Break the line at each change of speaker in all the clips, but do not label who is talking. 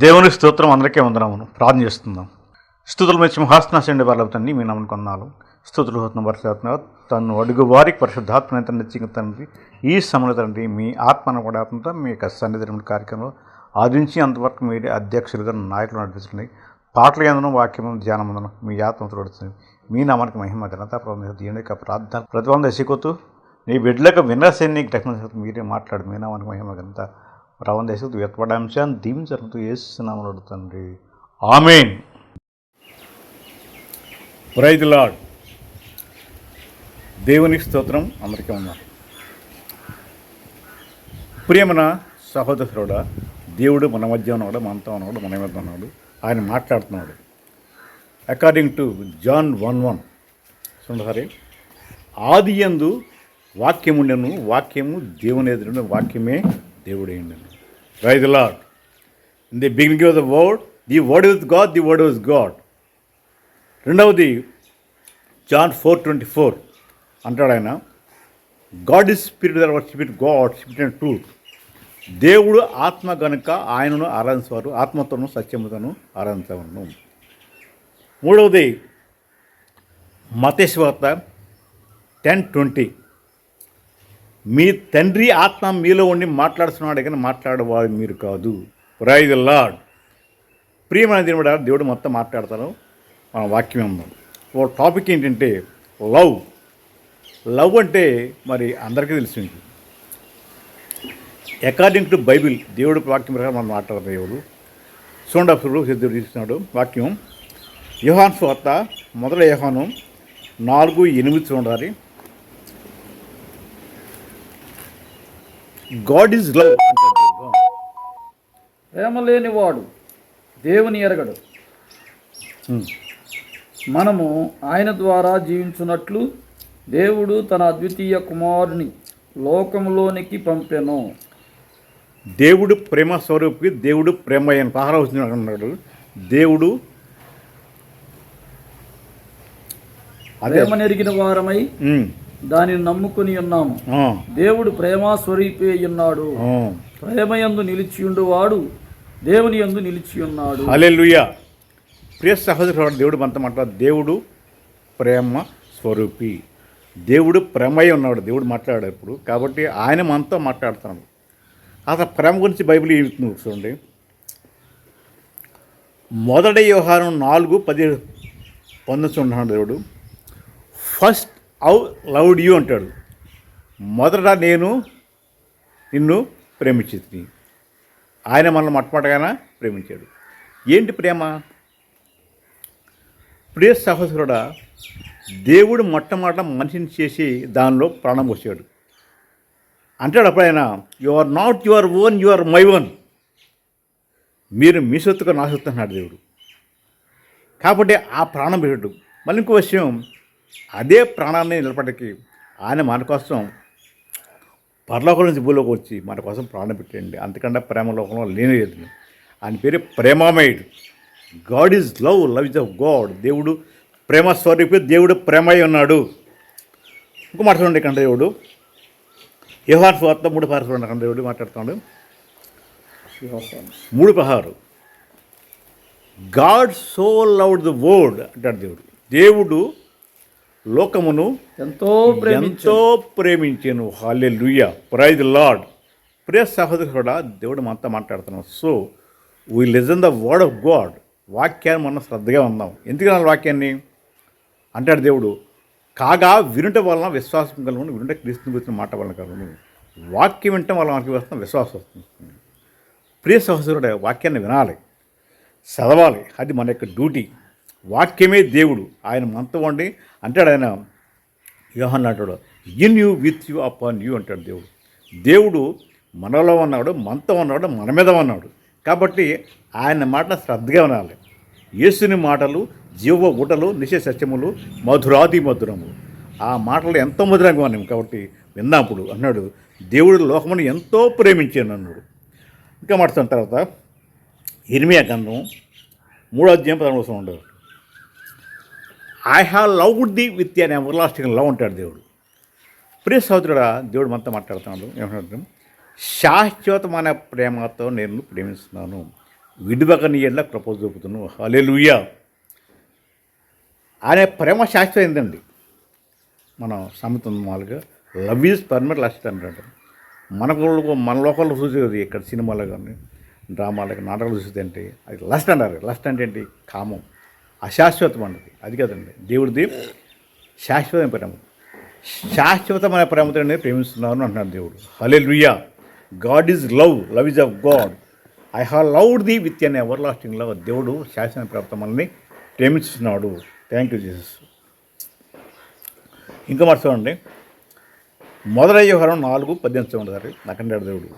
దేవుని స్తోత్రం అందరికీ వందనమును ప్రార్థన చేస్తున్నాం. స్తుతులు మెచ్చి మహాస్నాశండి వాళ్ళని మీ నమ్మని కొన్నాను. స్తుతులు హోత్న పరిశుద్ధాత్మ తను అడుగు వారికి పరిశుద్ధాత్మ తండ్రి తండ్రి ఈ సమయంలో తండ్రి మీ ఆత్మను కూడా ఆత్మతో మీ యొక్క సన్నిధి కార్యక్రమంలో ఆదించి అంతవరకు మీరే అధ్యక్షులుగా నాయకులు నడిపిస్తుంది. పాటలు ఏందనో వాక్యము ధ్యానముందను మీ ఆత్మతో నడుస్తుంది. మీ నామానికి మహిమ ఘనత దేవుని యొక్క ప్రార్థన ప్రతిబంధ ఎసికొతూ నీ బిడ్డలకు వినరసేని గ్రహణ మీరే మాట్లాడు. మీ నామానికి మహిమ ఘనత ప్రబంధ ఎసుకుతూ వ్యక్తపడాంశాన్ని దీవించడంతో ఏసునామములో అడుగుతండి. ఆమేన్. Praise the lord. దేవునికి స్తోత్రం. అందరికీ ఉన్నారు. ప్రియమైన సహోదరుడా, దేవుడు మన మధ్య ఉన్నాడు, మనతో ఉన్నాడు, మన మధ్య ఉన్నాడు. ఆయన మాట్లాడుతున్నాడు. అకార్డింగ్ టు జాన్ 1:1 చూడండి. ఆది యందు వాక్యముండెను, వాక్యము దేవుని ఎదురుండెను, వాక్యమే దేవుడే ఉండెను. Praise the lord. In the beginning of the word was God, the word was God. రెండవది జాన్ 4:24 అంటాడు ఆయన, God is spirit, spirit God, spirit and truth. దేవుడు ఆత్మ గనుక ఆయనను ఆరాధించేవారు ఆత్మతోనూ సత్యముతోనూ ఆరాధించవలను. మూడవది మత్తయి సువార్త 10:20, మీ తండ్రి ఆత్మ మీలో ఉండి మాట్లాడుతున్నాడు కానీ మాట్లాడేవాడు మీరు కాదు. Praise the lord. ప్రియమైన దేవుడు మొత్తం మాట్లాడతారు. మన వాక్యం ఉందాం. ఓ టాపిక్ ఏంటంటే లవ్. లవ్ అంటే మరి అందరికీ తెలిసింది. అకార్డింగ్ టు బైబిల్ దేవుడు వాక్యం ప్రకారం మనం మాట్లాడతాం. దేవుడు చూడండి, దేవుడు తీస్తున్నాడు వాక్యం. యోహాను సువార్త 1 యోహాను 4:8 చూడాలి. God is love.
ప్రేమ లేనివాడు దేవుని ఎరగడు. మనము ఆయన ద్వారా జీవించున్నట్లు దేవుడు తన అద్వితీయ కుమారుని లోకములోనికి పంపెను.
దేవుడు ప్రేమ స్వరూపి, దేవుడు ప్రేమ అయిన అన్నాడు. దేవుడు
ప్రేమ నెరిగిన వారమై దానిని నమ్ముకుని ఉన్నాము. దేవుడు ప్రేమ స్వరూపి ఉన్నాడు. ప్రేమయందు నిలిచియుండువాడు దేవుని యందు నిలిచి ఉన్నాడు.
హల్లెలూయా. ప్రియ సహోదరుడు, దేవుడు మనతో మాట్లాడు. దేవుడు ప్రేమ స్వరూపి, దేవుడు ప్రేమయ్య ఉన్నాడు. దేవుడు మాట్లాడాడు ఇప్పుడు, కాబట్టి ఆయన మనతో మాట్లాడుతున్నాడు. అసలు ప్రేమ గురించి బైబిల్ చెబుతుంది చూడండి. 1 యోహాను 4:10 చూడండి. దేవుడు ఫస్ట్ హౌ లవ్డ్ యూ అంటాడు. మొదట నేను నిన్ను ప్రేమించింది. ఆయన మనల్ని మొట్టమొదటిగానే ప్రేమించాడు. ఏంటి ప్రేమ? ప్రియ సహోదరుడా, దేవుడు మొట్టమొదట మనిషిని చేసి దానిలో ప్రాణం పోసాడు. అంటాడు అప్పుడు ఆయన, you are not your own, you are my own. మీరు మీ సొత్తుగా నా సొత్తు అన్నాడు దేవుడు. కాబట్టి ఆ ప్రాణం పెట్టాడు. మళ్ళీ ఇంకో విషయం, అదే ప్రాణాన్ని నిలబడకి ఆయన మన కోసం పరలోకం నుంచి భూలోకి వచ్చి మన కోసం ప్రాణం పెట్టండి. అంతకంటే ప్రేమ లోకంలో లేనిలేదు. ఆయన పేరు ప్రేమామయుడు. God is love, love is of God. దేవుడు ప్రేమ స్వరూపి, దేవుడు ప్రేమై ఉన్నాడు. ఇంకో మాట చూడండి. ఇక్కడ దేవుడు యోహాను సువార్త 3:16 చూడండి. అక్కడ దేవుడు మాట్లాడుతున్నాడు. 3:16 God so loved the world అంటాడు దేవుడు. దేవుడు లోకమును ఎంతో ప్రేమించాను. హల్లెలూయా. Praise the lord. ప్రియ సహోదరుడా, దేవుడు మనతో మాట్లాడుతున్నాం. So we listen the word of God. వాక్యాన్ని మనం శ్రద్ధగా ఉందాం. ఎందుకు నా వాక్యాన్ని అంటాడు దేవుడు, కాగా వినుట వలన విశ్వాసం కలుగును, వినుట క్రీస్తుని గురించిన మాట వలన కలుగును. వాక్యం వినటం వల్ల మనకి వస్తున్న విశ్వాసం వస్తుంది. ప్రియ సహోదరుడు, వాక్యాన్ని వినాలి, చదవాలి. అది మన యొక్క డ్యూటీ. వాక్యమే దేవుడు. ఆయన మనతో ఉండి అంటాడు. ఆయన యోహాను అంటాడు, in you with you upon you అంటాడు దేవుడు. దేవుడు మనలో ఉన్నాడు, మనతో ఉన్నాడు, మన మీద ఉన్నాడు. కాబట్టి ఆయన మాట శ్రద్ధగా వినాలి. యేసుని మాటలు జీవ ఊటలు, నిశ్చయ సత్యములు, మధురాది మధురము. ఆ మాటలు ఎంతో మధురంగా ఉన్నాం. కాబట్టి విన్నప్పుడు అన్నాడు, దేవుడు లోకమును ఎంతో ప్రేమించాను అన్నాడు. ఇంకా మాట్లాడిన తర్వాత ఇర్మియా గ్రంథం 3:13 ఉండదు. I have loved the with an everlasting love అంటాడు దేవుడు. ప్రియ సహోదరుడా, దేవుడు మనతో మాట్లాడుతున్నాడు. ఏమంటాడు? శాశ్వతమైన ప్రేమతో నేను ప్రేమిస్తున్నాను. విడువక నీ ఎడ్ల కృప చూపుతున్నావు. హల్లెలూయా. ఆయన ప్రేమ శాశ్వతమైందండి. మనం సమతం మామూలుగా లవ్ ఈజ్ పర్మనెంట్ లాస్ట్ అంటారు. మన లోకల్లో చూసేది ఇక్కడ సినిమాలో కానీ డ్రామాలకు నాటకాలు చూసేది అంటే అది లస్ట్ అంటారు. లస్ట్ అంటే ఏంటి? కామం, అశాశ్వతం అన్నది. అది కదండి దేవుడిది శాశ్వతమైన ప్రేమ. శాశ్వతమైన ప్రేమతో ప్రేమిస్తున్నాను అంటున్నాడు దేవుడు. Hallelujah. God is love, love is of God. I have loved the with an everlasting love. దేవుడు శాశ్వత ప్రేమతో మనల్ని ప్రేమిస్తున్నాడు. Thank you Jesus. ఇంకా మాట చూడండి, మొదటి వ్యవహారం 4:18 ఉంటారు. నాకంటాడు దేవుడు,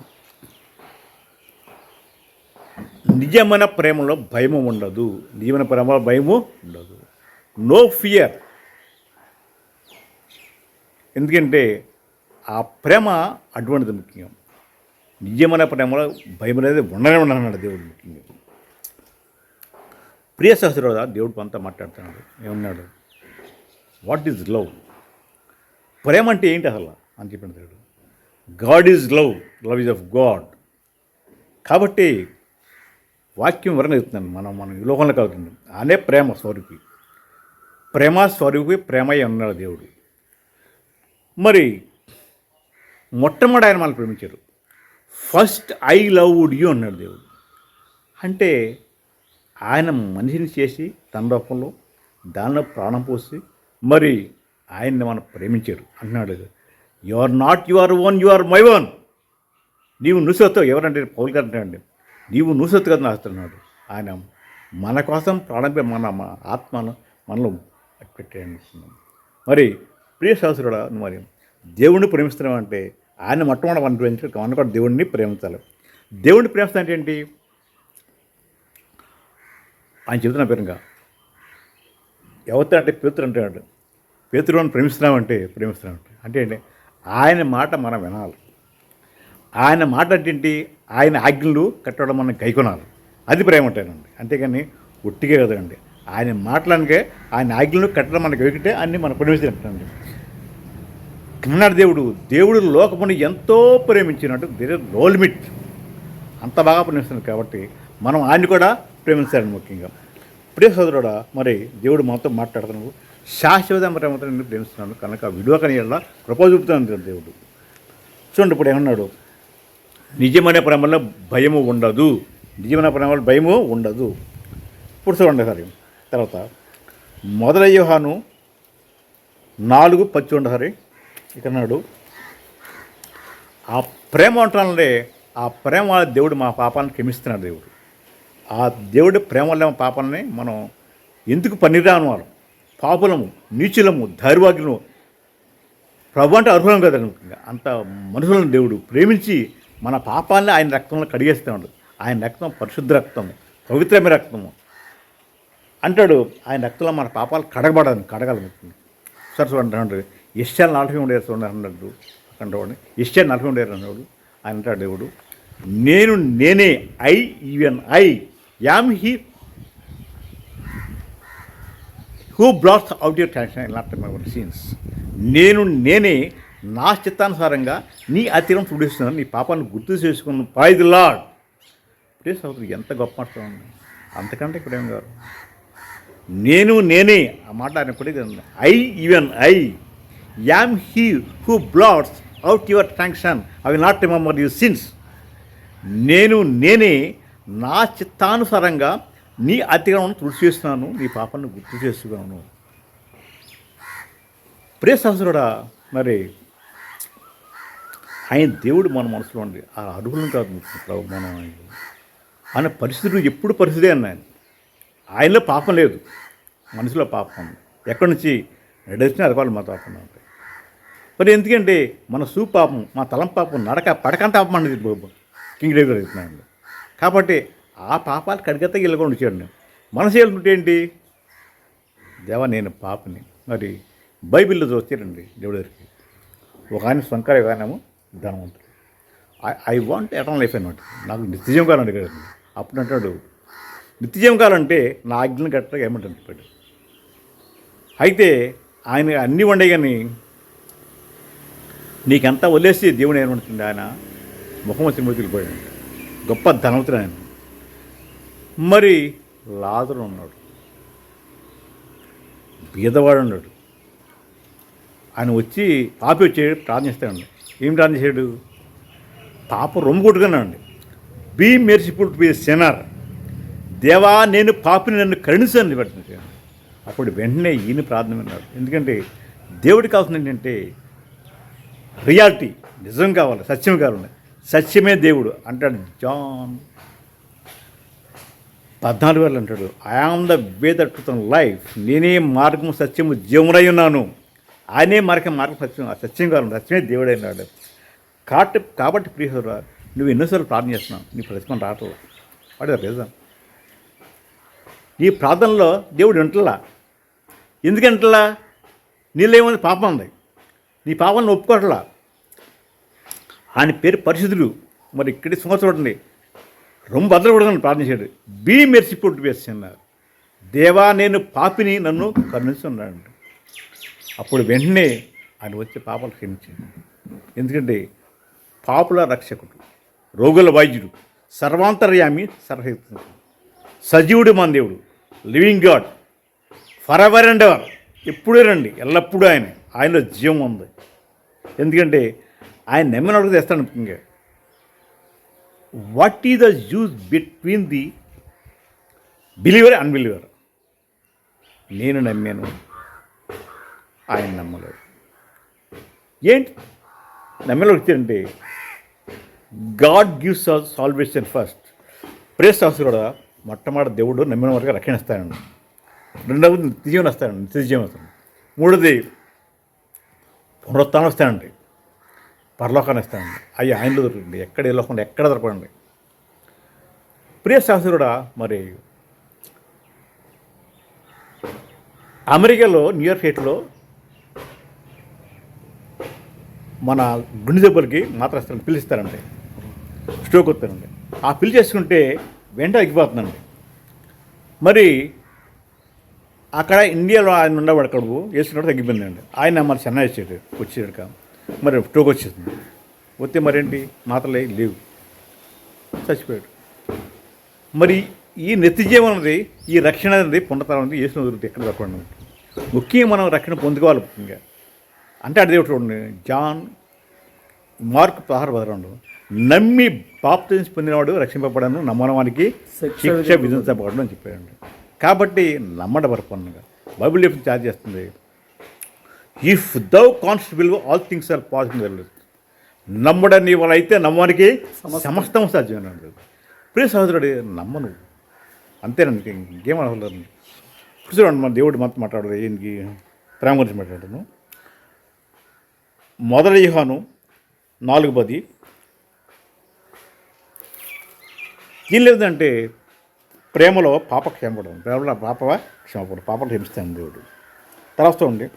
నిజమైన ప్రేమలో భయము ఉండదు. నిజమైన ప్రేమలో భయము ఉండదు. No fear. ఎందుకంటే ఆ ప్రేమ అటువంటిది ముఖ్యం. నిజమైన ప్రేమలో భయం అనేది ఉండనే ఉండన్నాడు దేవుడు ముఖ్యంగా. ప్రియ సహోదరుడా, దేవుడు అంతా మాట్లాడుతున్నాడు. ఏమన్నాడు? What is love? ప్రేమ అంటే ఏంటి అసలు అని చెప్పిన దేవుడు. God is love, love is of God. కాబట్టి వాక్యం వరణ చెప్తున్నాను. మనం ఈ లోకంలో కలుగుతుంది. అనే ప్రేమ స్వరూపి, ప్రేమ స్వరూపి, ప్రేమయ్య ఉన్నాడు దేవుడు. మరి మొట్టమొదటి ఆయన మనల్ని ప్రేమించారు. ఫస్ట్ ఐ లవ్డ్ యూ అన్నాడు దేవుడు. అంటే ఆయన మనిషిని చేసి తన రూపంలో దానిలో ప్రాణం పోసి మరి ఆయన్ని మనం ప్రేమించారు అంటున్నాడు. You are not your own, you are my own. నీవు నుసొత్తు. ఎవరంటే పౌలు గారు అంటాడండి, నీవు నుసొత్తు కదా నాస్తున్నాడు. ఆయన మన కోసం ప్రాణం మన ఆత్మను మనలో పెట్టాడు. మరి ప్రియ సహోదరుడా, మరి దేవుణ్ణి ప్రేమిస్తున్నావు అంటే ఆయన మొట్టమొదటి మనం ప్రేమించాలి. మనం కూడా దేవుడిని ప్రేమించాలి. దేవుడిని ప్రేమిస్తా అంటే ఏంటి? ఆయన చెబుతున్న పేరుగా ఎవరితో అంటే పేతురు అంటాడు. పేతురుని ప్రేమిస్తున్నామంటే అంటే ఏంటి? ఆయన మాట మనం వినాలి. ఆయన మాట అంటే ఏంటి? ఆయన ఆజ్ఞలు కట్టడం మనం గైకొనాలి. అది ప్రేమ అంటేనండి. అంతేగాని ఒట్టిగే కదండి. ఆయన మాటలనికే ఆయన ఆజ్ఞలు కట్టడం మనకి వెకితే అన్నీ మనం ప్రేమించినట్టండి. అన్నాడు దేవుడు లోకముని ఎంతో ప్రేమించినట్టు దేర్ ఇస్ నో లిమిట్. అంత బాగా ప్రేమిస్తున్నాడు. కాబట్టి మనం ఆయన్ని కూడా ప్రేమించాలని ముఖ్యంగా. ప్రియ సోదరుడా, మరి దేవుడు మనతో మాట్లాడుతున్నాడు. శాశ్వత ప్రేమతో నేను ప్రేమిస్తున్నాను కనుక విడువకని ఎలా కృప చూపుతున్నాను దేవుడు. చూడండి, ఇప్పుడు ఏమన్నాడు? నిజమైన ప్రేమలో భయము ఉండదు. నిజమైన ప్రేమలో భయము ఉండదు. ఇప్పుడు చూడండి సరే. తర్వాత మొదటి యోహాను 4:10 చూడండి సరే. ఇక్కడ అన్నాడు, ఆ ప్రేమ ఉంటానంటే ఆ ప్రేమ దేవుడు మా పాపాలను క్షమిస్తున్నాడు. దేవుడు ఆ దేవుడి ప్రేమ వల్ల మా పాపాలని మనం ఎందుకు పనిరాను వారు, పాపులము, నీచులము, దౌర్భాగ్యము, ప్రభు అంటే అర్హులం కదా. అంత మనుషులను దేవుడు ప్రేమించి మన పాపాలని ఆయన రక్తంలో కడిగేస్తున్నాడు. ఆయన రక్తం పరిశుద్ధ రక్తము, పవిత్రమైన రక్తము అంటాడు. ఆయన రక్తంలో మన పాపాలు కడగాలి. సరే చూడండి, యెషయా 40:7 అన్నాడు. అక్కడ యెషయా 40:7 అన్నాడు. ఆయన అంటాడు దేవుడు, నేనే I am he who blots out your transaction not my since. నేనే నా చిత్తానుసారంగా నీ అతిరం తుడిస్తున్నాను, నీ పాపాన్ని గుర్తు చేసుకున్నాను. Praise the lord. ప్లీజ్ అవుతుంది. ఎంత గొప్ప మాట ఉంది. అంతకంటే ఇక్కడ ఏం కాదు. నేనే ఆ మాట అనేప్పటికీ I am he who blots out your transaction I will not remember your sins. నేనే నా చిత్తానుసారంగా నీ అతిక్రమణను తుడిచేస్తున్నాను, నీ పాపాన్ని గుర్తు చేస్తున్నాను. ప్రియ సహోదరుడా, మరి ఆయన దేవుడు మన మనసులో ఉండి ఆ అర్హులను కాదు మన ఆయన పరిస్థితులు ఎప్పుడు పరిస్థితే అన్నాయని. ఆయనలో పాపం లేదు, మనసులో పాపం ఉంది. ఎక్కడి నుంచి నడిచిన అరపాలు మా పాపం ఉంటాయి. మరి ఎందుకంటే మన పాపం, మా తలం పాపం, పడకంత పాపం అనేది కింగ్ డేవిడ్ అవుతున్నాయండి. కాబట్టి ఆ పాపాలు కడిగత ఇళ్ళకుండా వచ్చాడు. మనసు వెళ్తుంటే ఏంటి? దేవా నేను పాపని. మరి బైబిల్లో చూస్తారండి దేవుడి దగ్గరికి. ఒక ఆయన శంకర, ఒక ఆయనేమో ధనవంతుడు. ఐ వాంట్ ఎటర్నల్ లైఫ్ అన్నమాట. నాకు నిత్యజీవం కావాలంటే కదండి. అప్పుడు అంటాడు, నిత్యజీవం కావాలంటే నా ఆజ్ఞలను కట్టగా ఏమంటాడు చెప్పాడు. అయితే ఆయన అన్నీ ఉండే కానీ నీకంతా వదిలేసి దేవుడు ఏమంటుంది, ఆయన ముఖం వచ్చి పోయాడు. గొప్ప ధనవంతుడు ఆయన. మరి లాజరు ఉన్నాడు, బీదవాడు ఉన్నాడు. ఆయన వచ్చి పాపి వచ్చాడు, ప్రార్థిస్తాడండి. ఏం ప్రార్థించాడు? పాప రొమ్ము కొట్టుకున్నాడండి. Be merciful to be sinner, దేవా నేను పాపిని, నన్ను కరుణించని పెట్టించాడు. అప్పుడు వెంటనే ఈయన ప్రార్థన విన్నాడు. ఎందుకంటే దేవుడికి కావాల్సింది ఏంటంటే రియాలిటీ, నిజం కావాలి, సత్యం కావాలి. సత్యమే దేవుడు అంటాడు జాన్ 14 అంటాడు, I am the way the truth and life, నేనే మార్గము సత్యము జీవమునై ఉన్నాను. ఆయనే మార్గం సత్యం, ఆ సత్యం కావాలి, సత్యమే దేవుడైనాడు. కాబట్టి ప్రియసోదరా, నువ్వు ఎన్నోసార్లు ప్రార్థన చేస్తున్నావు, నీ ప్రతిఫలం రావట్లేదు. What is the reason? నీ ప్రార్థనలో దేవుడు వింటలా. ఎందుకు వింటలా? నీలో ఏముంది? పాపం ఉంది. నీ పాపాలను ఒప్పుకోవట్లా. ఆయన పేరు పరిశుద్ధుడు. మరి ఇక్కడి చూడండి, రొమ్ము బద్దలకూడదని ప్రార్థించాడు. Be merciful to be sinner, దేవా నేను పాపిని, నన్ను కరుణిస్తున్నాడు. అప్పుడు వెంటనే ఆయన వచ్చి పాపాలు క్షమించాడు. ఎందుకంటే పాపుల రక్షకుడు, రోగుల వైద్యుడు, సర్వాంతర్యామి, సర్వశక్తుడు, సజీవుడు మన దేవుడు, living God, for ever and ever. ఎప్పుడూ రండి, ఎల్లప్పుడూ ఆయనలో జీవం ఉంది. ఎందుకంటే ఆయన నమ్మినప్పుడు తెస్తాడు. ముఖ్యంగా what is the use between the believer unbeliever? నేను నమ్మాను, ఆయన నమ్మలేదు. ఏంటి నమ్మలో వచ్చారంటే God gives salvation first. Praise అవసరం కూడా మొట్టమొదటి దేవుడు నమ్మిన వరకు రక్షణిస్తానండి. రెండవది నిత్యజీవనం వస్తానండి, నిత్యజీవనం వస్తాను. మూడోది పునరుత్థానం వస్తానండి, పరలోకాన్ని ఇస్తానండి. అయ్యి ఆయనలో దొరకండి, ఎక్కడ వెళ్ళకుండా ఎక్కడ దొరకండి. ప్రియ శాస్త్రి కూడా మరి అమెరికాలో న్యూయార్క్ స్టేట్లో మన గుండె దెబ్బలకి మాత్రం ఇస్తారండి, పిలిస్తారండి, స్ట్రోక్ వస్తారండి. ఆ పిల్లి చేసుకుంటే వెంటనే ఎక్కిపోతుందండి. మరి అక్కడ ఇండియాలో ఆయన ఉండేవాడు, అక్కడ వేసుకున్నప్పుడు తగ్గిపోయిందండి. ఆయన మరి చెన్నై వచ్చాడు మరి స్ట్రోక్ వచ్చేసింది. వస్తే మరేంటి, మాత్రలే లేవు, చచ్చిపోయాడు. మరి ఈ నిత్యజీవం అనేది, ఈ రక్షణ అనేది పొందుతాం అనేది వేసిన దొరుకుతుంది, ఎక్కడ దొరకండి. ముఖ్యంగా మనం రక్షణ పొందుకోవాలి. ముఖ్యంగా అంటే అది దేవుడు చూడండి, జాన్ మార్క్ 16:12, నమ్మి బాప్తిస్మం పొందినవాడు రక్షింపబడను, నమ్మని వానికి శిక్ష విధించబడను అని చెప్పాడండి. కాబట్టి నమ్మడం పరిపూర్ణంగా బైబిల్ చెప్పి ఛార్జ్ చేస్తుంది, if thou constable all things are possible. నమ్మడం నీ వల్ల అయితే నమ్మడానికి సమస్తం సాధ్యమేనండి. ప్రియ సహోదరుడు, నమ్మను అంతేనండి, ఇంకేం అనవలేదు. చూడండి, మన దేవుడు మాత్రం మాట్లాడదు, ఏంటి ప్రేమ గురించి మాట్లాడను. మొదటి యోహాను 4:10 ఏం లేదంటే ప్రేమలో పాప క్షమపడడం, ప్రేమలో పాప క్షమపడడం, పాపలు క్షమిస్తాను దేవుడు. తర్వాత ఉండి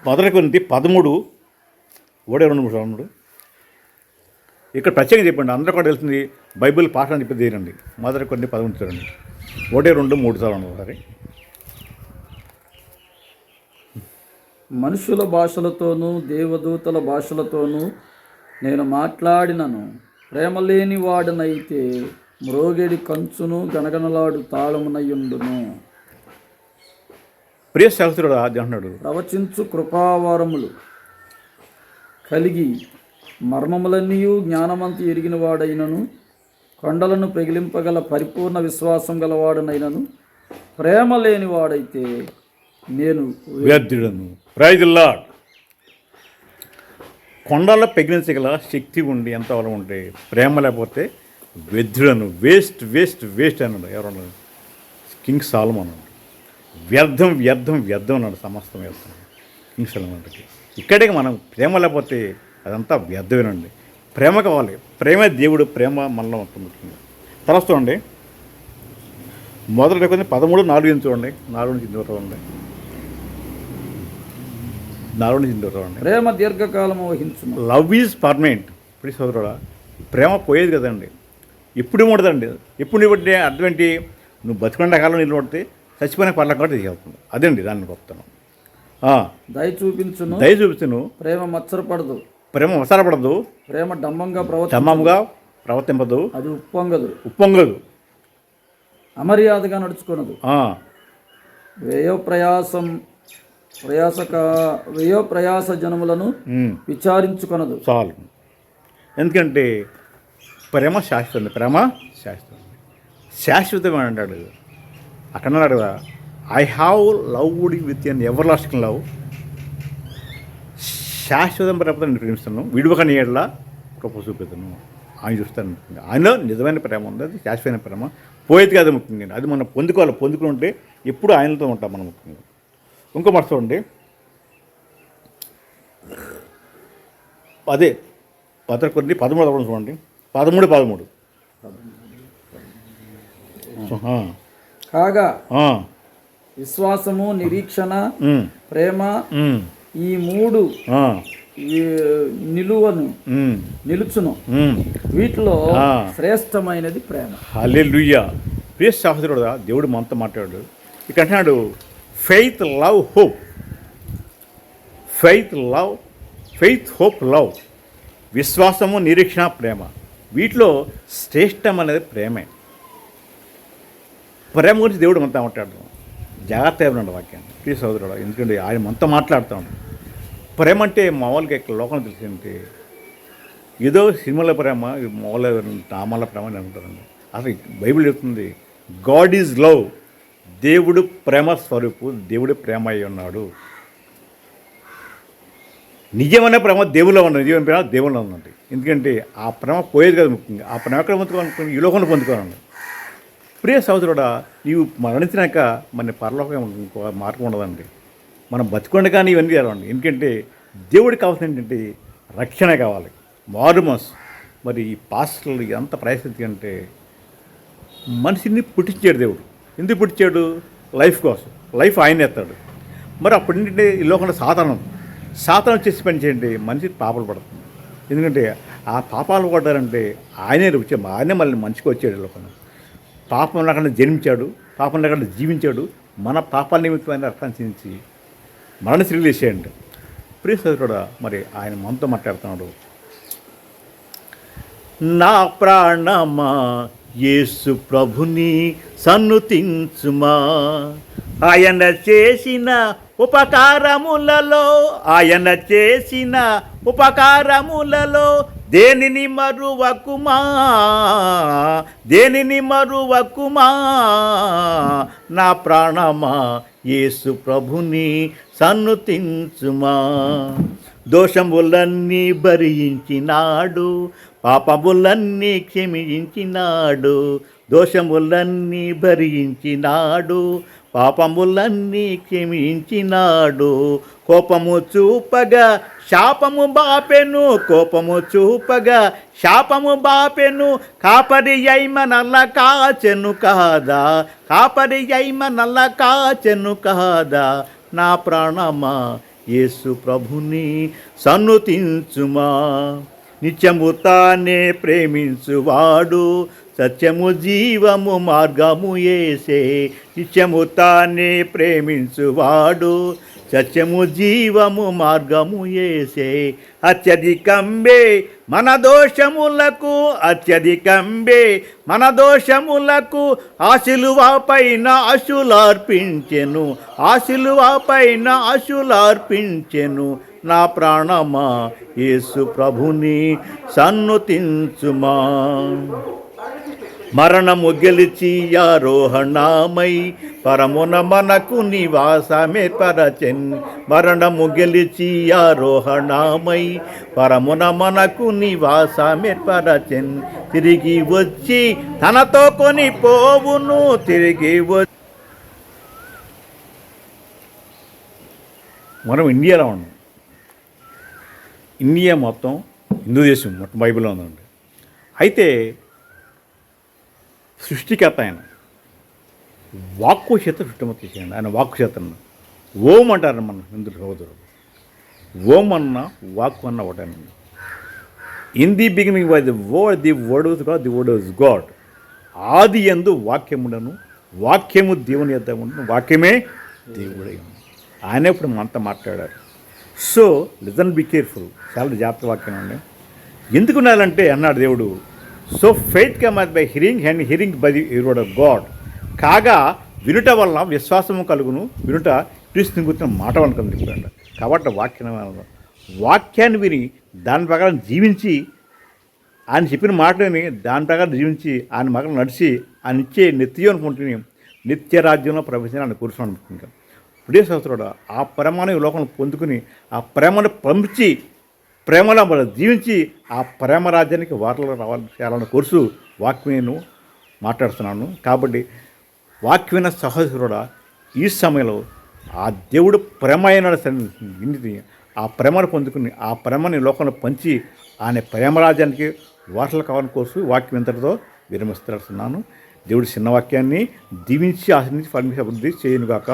మొదటి కొరింథీ 13:2 ఇక్కడ ప్రత్యేకంగా చెప్పండి, అందరూ కూడా వెళ్తుంది బైబిల్ పాఠ అని చెప్పి తీరండి. మొదటి కొరింథీ 13 చూడండి, 1-2-3 సార్లు ఒకసారి.
మనుషుల భాషలతోనూ దేవదూతల భాషలతోనూ నేను మాట్లాడినను, ప్రేమ లేని వాడనైతే మ్రోగెడి కంచును గనగనలాడు తాళమునయుండును.
ప్రియ సహోదరుడు అంటున్నాడు,
ప్రవచించు కృపావరములు కలిగి మర్మములన్నీ జ్ఞానమంతి ఎరిగిన వాడైనను, కొండలను పెగిలింపగల పరిపూర్ణ విశ్వాసం గలవాడనైనను ప్రేమ లేని వాడైతే నేను
వ్యర్థుడను. Praise the lord. కొండల్లో పెగిలించగల శక్తి ఉండి ఎంత వరం ఉంటే ప్రేమ లేకపోతే వ్యర్థుడను, వేస్ట్ వేస్ట్ వేస్ట్ అన్నాడు. ఎవరన్నాడు? కింగ్ సాలమన్ అన్నాడు. వ్యర్థం వ్యర్థం వ్యర్థం అన్నాడు, సమస్తం వ్యర్థం కింగ్ సాలమన్కి. ఇక్కడే మనం ప్రేమ లేకపోతే అదంతా వ్యర్థమేనండి. ప్రేమ కావాలి, ప్రేమే దేవుడు, ప్రేమ మనలో ఉంటుంది. తర్వాత చూడండి, మొదటి కొంచెం 13:4 చూడండి, 4-8 చూడండి, 4-8 చూడండి.
ప్రేమ దీర్ఘకాలము వహించును.
Love is permanent. ఇప్పుడు సోదరుడా, ప్రేమ పోయేది కదండి, ఎప్పుడు ఉండదండి. ఎప్పుడు నిలబడితే అర్థం ఏంటి? నువ్వు బతికొండ కాలం నిలబడితే చచ్చిపోయిన పర్ల కూడా తీసుకెళ్తుంది. అదండి దాన్ని గొప్పతనం.
దయ చూపించును,
దయ చూపించును.
ప్రేమ మత్సరపడదు,
ప్రేమ మసరపడదు,
ప్రేమ డంబంగా
ప్రవర్తింపదు,
అది ఉప్పొంగదు,
ఉప్పొంగదు,
అమర్యాదగా నడుచుకొనదు,
ఆ,
వ్యయో ప్రయాస జనములను విచారించుకొనదు.
చాలు. ఎందుకంటే ప్రేమ శాశ్వతం, ప్రేమ శాశ్వతం, శాశ్వతమైన అంటాడు. అక్కడ అన్నాడు కదా, I have loved with an everlasting love. శాశ్వతం ప్రేమతో నేను ప్రేమిస్తాను, విడువకని ఏళ్ళ కృప చూపుతాను. ఆయన చూస్తాను. ఆయనలో నిజమైన ప్రేమ ఉంది, అది శాశ్వతమైన ప్రేమ, పోయేది కాదు ముఖ్యంగా. అది మనం పొందుకుంటే ఎప్పుడు ఆయనతో ఉంటాం మనం ముఖ్యంగా. ఇంకో మాట చూడండి, అదే 13 చూడండి, 13.
కాగా విశ్వాసము, నిరీక్షణ, ప్రేమ, ఈ మూడు నిలుచును. వీటిలో శ్రేష్టమైనది ప్రేమ.
హల్లెలూయా. ప్రియ సహోదరుడా, దేవుడు మనతో మాట్లాడు. ఇక అంటున్నాడు, faith, love, hope. Faith, hope, love. విశ్వాసము, నిరీక్షణ, ప్రేమ. వీటిలో శ్రేష్టం అనేది ప్రేమే. ప్రేమ గురించి దేవుడు మనతో మాట్లాడతాం. జాగ్రత్తగా ఉన్నాడు వాక్యాన్ని ప్రియ సహోదరుడు. ఎందుకంటే ఆయన మనతో మాట్లాడుతాడు. ప్రేమ అంటే మామూలుగా ఇక్కడ లోకం తెలిసిందంటే ఏదో సినిమాల ప్రేమ, మామూలు నామాల ప్రేమ అని అంటారండి. అసలు బైబిల్ చెప్తుంది, గాడ్ ఈజ్ లవ్. దేవుడు ప్రేమ స్వరూపు, దేవుడు ప్రేమ అయి ఉన్నాడు. నిజమైన ప్రేమ దేవుల్లో ఉన్నది, నిజమైన ప్రేమ దేవుల్లో ఉందండి. ఎందుకంటే ఆ ప్రేమ పోయేది కదా ముఖ్యంగా. ఆ ప్రేమ ఎక్కడ పొందుకోవాలనుకుని ఈ లోకంలో పొందుకోవాలండి. ప్రియ సహోదరుడా, నీవు మరణించినాక మన పరలోకం ఇంకో మార్గం ఉండదండి. మనం బతుకుండ కానీ ఇవన్నీ చేయాలండి. ఎందుకంటే దేవుడికి కావాల్సిన ఏంటంటే రక్షణ కావాలి, మారు మనసు. మరి ఈ పాస్టర్లు ఎంత పరిస్థితి అంటే మనిషిని పుట్టించాడు దేవుడు. ఎందుకు పుట్టించాడు? లైఫ్ కోసం. లైఫ్ ఆయన ఎత్తాడు. మరి అప్పుడు ఏంటంటే ఈ లోకంలో సాతానం చేసి పని చేయండి, మనిషి పాపాలు పడుతుంది. ఎందుకంటే ఆ పాపాలు పడ్డారంటే ఆయనే మళ్ళీ మంచిగా వచ్చాడు. లోకంలో పాపం లేకుండా జన్మించాడు, పాపం లేకుండా జీవించాడు. మన పాపాల నిమిత్తమైన రక్తాన్ని చిందించి మరణ శ్రీలు వేసేయండి. ప్రియ సోదరుడా, మరి ఆయన మనతో మాట్లాడుతున్నాడు. నా ప్రాణమా యేసు ప్రభుని సన్నుతించుమా, ఆయన చేసిన ఉపకారములలో దేనిని మరువకుమా, నా ప్రాణమా యేసు ప్రభుని సన్నుతించుమా. దోషములన్నీ భరించినాడు, పాపములన్నీ క్షమించినాడు. దోషములన్నీ భరించినాడు, పాపములన్నీ క్షమించినాడు. కోపము చూపగా శాపము బాపెను, కాపరి అయిమ నల్ల కాచెను కాదా, నా ప్రాణమా యేసు ప్రభుని సన్నుతించుమా. నిత్యము తానే ప్రేమించువాడు, సత్యము జీవము మార్గము యేసే. నిత్యము తానే ప్రేమించువాడు, సత్యము జీవము మార్గము యేసే. అత్యధికంబే మన దోషములకు ఆశిలువాపైన అశులార్పించెను. నా ప్రాణమా యేసు ప్రభుని సన్నుతించుమా. మరణము గెలిచి ఆరోహణమై పరమున మనకు నివాసమేర్పరచెన్. మరణము గెలిచి ఆరోహణమై పరమున మనకు నివాసమేర్పరచెన్. తిరిగి వచ్చి తనతో కొని పోవును. మనం ఇండియాలో ఉన్నాం. ఇండియా మొత్తం హిందూ దేశం, మొత్తం బైబిల్లో ఉందండి. అయితే సృష్టికర్త ఆయన వాక్కు చేత సృష్టిమతి చేయండి. ఆయన వాక్కు చేతను ఓం అంటారు మన హిందూ సహోదరుడు. ఓం అన్న వాక్కు అన్న ఒకటేనండి. In the beginning by the word was God, the word was God. ఆది యందు వాక్యముడను, వాక్యము దేవుని యొద్ద ఉండను, వాక్యమే దేవుడై. ఆయన ఇప్పుడు మనతో మాట్లాడారు. So listen, be careful. చాలా జాగ్రత్త వాక్యం అండి. ఎందుకు ఉండాలంటే అన్నాడు దేవుడు, so faith cometh by hearing and hearing by the word of God. కాగా వినుట వలన విశ్వాసము కలుగును, వినుట క్రీస్తుని గురించిన మాట అనుకుంది చెప్పాడు. కాబట్టి వాక్యాన్ని విని దాని ప్రకారం జీవించి, ఆయన చెప్పిన మాటని దాని ప్రకారం జీవించి, ఆయన మగం నడిచి, ఆయన ఇచ్చే నిత్యం అనుకుంటుని నిత్య రాజ్యంలో ప్రవేశించాలని కూర్చొని అనుకుంటాం. ఇప్పుడే సంవత్సరాడు ఆ ప్రేమను ఈ లోకంలో పొందుకుని, ఆ ప్రేమను పంపించి, ప్రేమలో మనం జీవించి, ఆ ప్రేమ రాజ్యానికి వార్తలు చేయాలన్న కోర్సు వాక్యం మాట్లాడుతున్నాను. కాబట్టి వాక్యమైన సహోదరుడా, ఈ సమయంలో ఆ దేవుడు ప్రేమ అయిన ఆ ప్రేమను పొందుకుని, ఆ ప్రేమని లోకంలో పంచి, ఆయన ప్రేమరాజ్యానికి వార్తలు కావాలని కోర్సు వాక్యం ఇంతటితో విరమిస్తున్నాను. దేవుడి చిన్న వాక్యాన్ని దీవించి ఆశీర్వదించి ఫలించి అభివృద్ధి చేయనుగాక.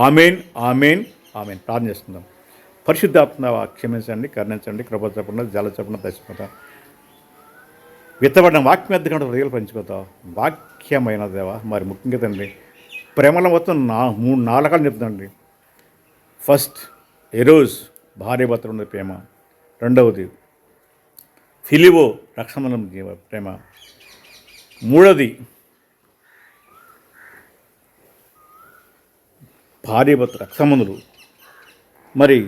Amen, amen, amen. ప్రార్థన చేస్తున్నాం. పరిశుద్ధాత్మ క్షమించండి, కరుణించండి, కృప చెప్పండి, జల చెప్పండి, దశపోతా విత్తబడిన వాక్యం ఎద్దకుండా హృదయాలు పంచిపోతావు. వాక్యమైన దేవా, మరి ముఖ్యంగా తండ్రి ప్రేమలో మొత్తం 3-4 రకాలు చెప్తుందండి. ఫస్ట్ ఎరోజ్, భార్య భర్తలు ఉన్న ప్రేమ. రెండవది ఫిలివో, రక్షణ ప్రేమ. మూడవది భార్య భర్త రక్షమందులు. మరి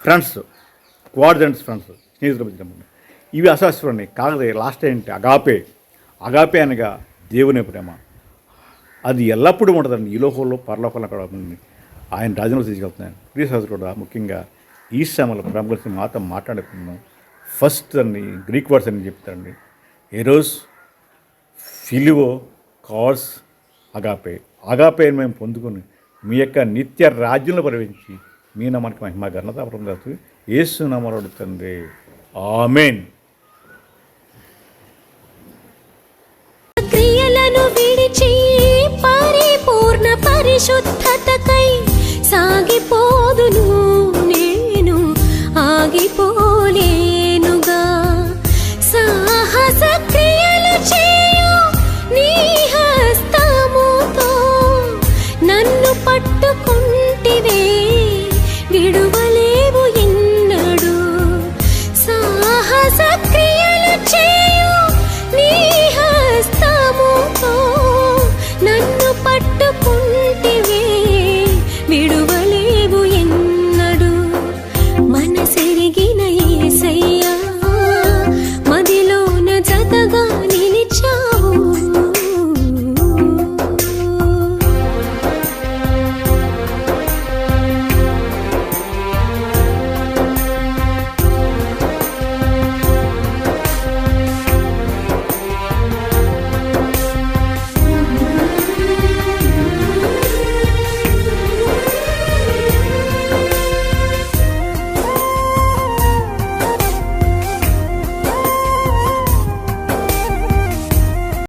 ఫ్రెండ్స్, క్వాడ్జెంట్స్, ఫ్రెండ్స్, స్నేహితులు పంచడం, ఇవి అశాస్త్రాన్ని. కాకపోతే లాస్ట్ ఏంటి అగాపే. అగాపే అనగా దేవుని ప్రేమ. అది ఎల్లప్పుడూ ఉంటుందండి. ఈ లోకంలో పరలోకంలో కూడా ఉంటుంది. ఆయన రాజ్యంలో తీసుకెళ్తున్నాను. ప్రియ సహోదరుడు, ముఖ్యంగా ఈ సమయంలో ప్రేమ గురించి మాతో మాట్లాడుకున్నాం. ఫస్ట్ అన్ని గ్రీక్ వర్డ్స్ అని చెప్తారండి. ఎరోస్, ఫిలివో, కార్స్, అగాపే. అగాపే మేము పొందుకొని మీ యొక్క నిత్య రాజ్యంలో ప్రవేశించి మీ నామానికి మహిమ ఘనత పొందుతుంది. యేసు నామములో అడుగుతుంది. ఆమేన్.
క్రియలను విడిచి పరిపూర్ణ పరిశుద్ధతకై సాగిపోదును నేను, ఆగిపో